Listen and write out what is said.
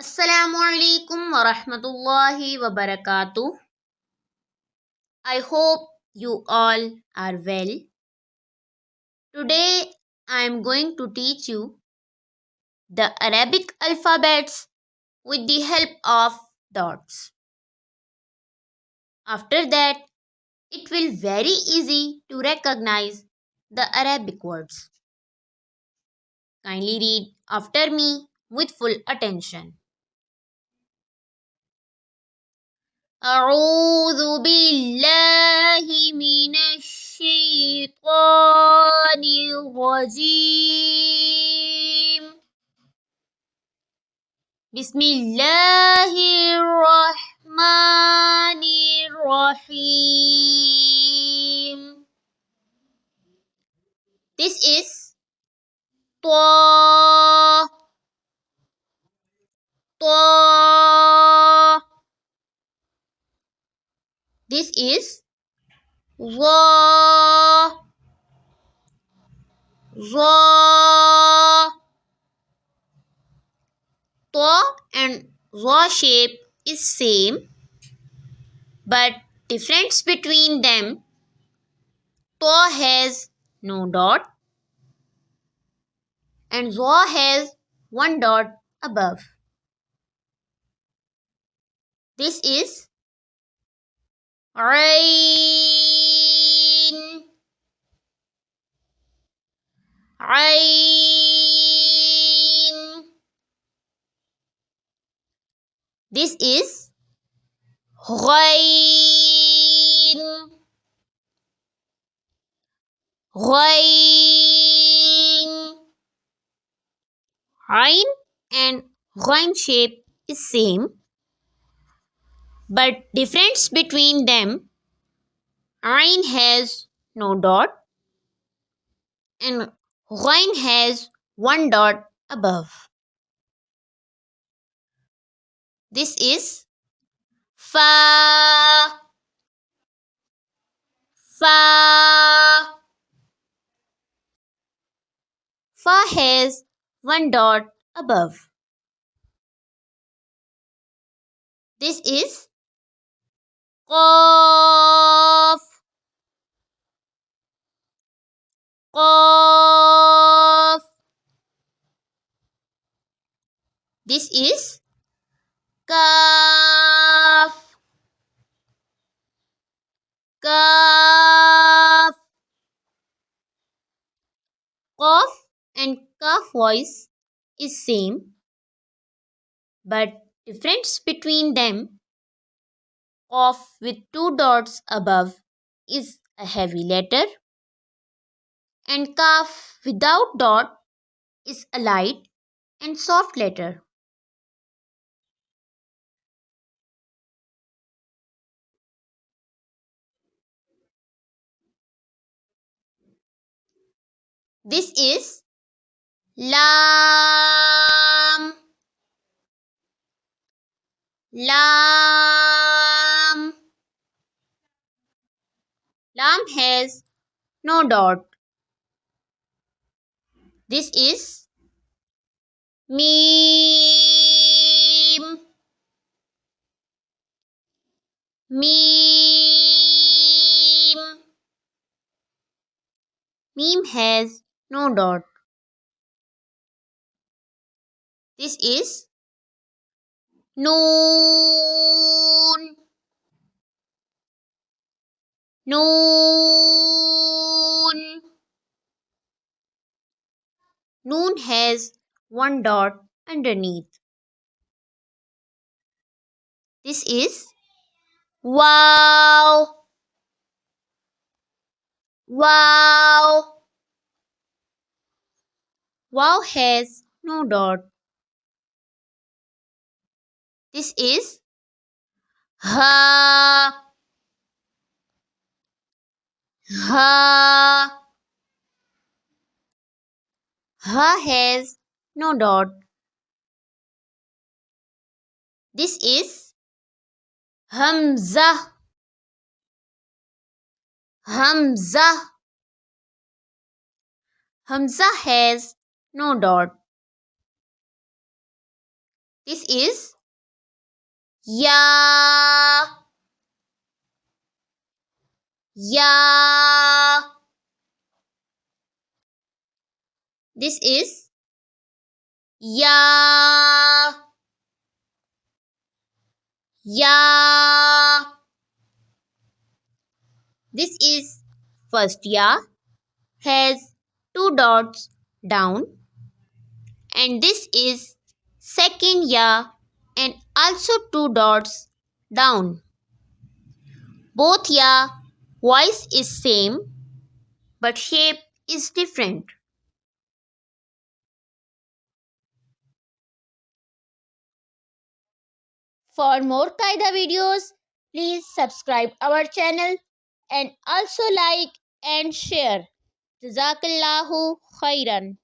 Assalamu alaikum wa rahmatullahi wa barakatuh. I hope you all are well. Today I am going to teach you the Arabic alphabets with the help of dots. After that, it will very easy to recognize the Arabic words. Kindly read after me with full attention. أعوذ بالله من الشيطان الرجيم. بسم الله الرحمن الرحيم. This is طا طا. This is ظا ظا. طا and ظا shape is same, but difference between them. طا has no dot and ظا has one dot above. This is عين عين. This is غين غين. Ain and ghain shape is same, but difference between them. Ain has no dot and ghain has one dot above. This is fa fa. Fa has one dot above. This is qaf qaf. This is kaf kaf. Qaf and kaf voice is same, but difference between them. Qaf with two dots above is a heavy letter and kaf without dot is a light and soft letter. This is lam lam. Lam has no dot. This is mim mim. Mim has no dot. This is noon noon. Noon has one dot underneath. This is wow wow. Wow has no dot. This is ha ha. Ha has no dot. This is hamza hamza. Hamza has no dot. This is ya, ya. This is ya, ya. This is first ya has two dots down, and this is second ya and also two dots down. Both ya voice is same but shape is different. For more Qaida videos, please subscribe our channel and also like and share. Jazakallahu khairan.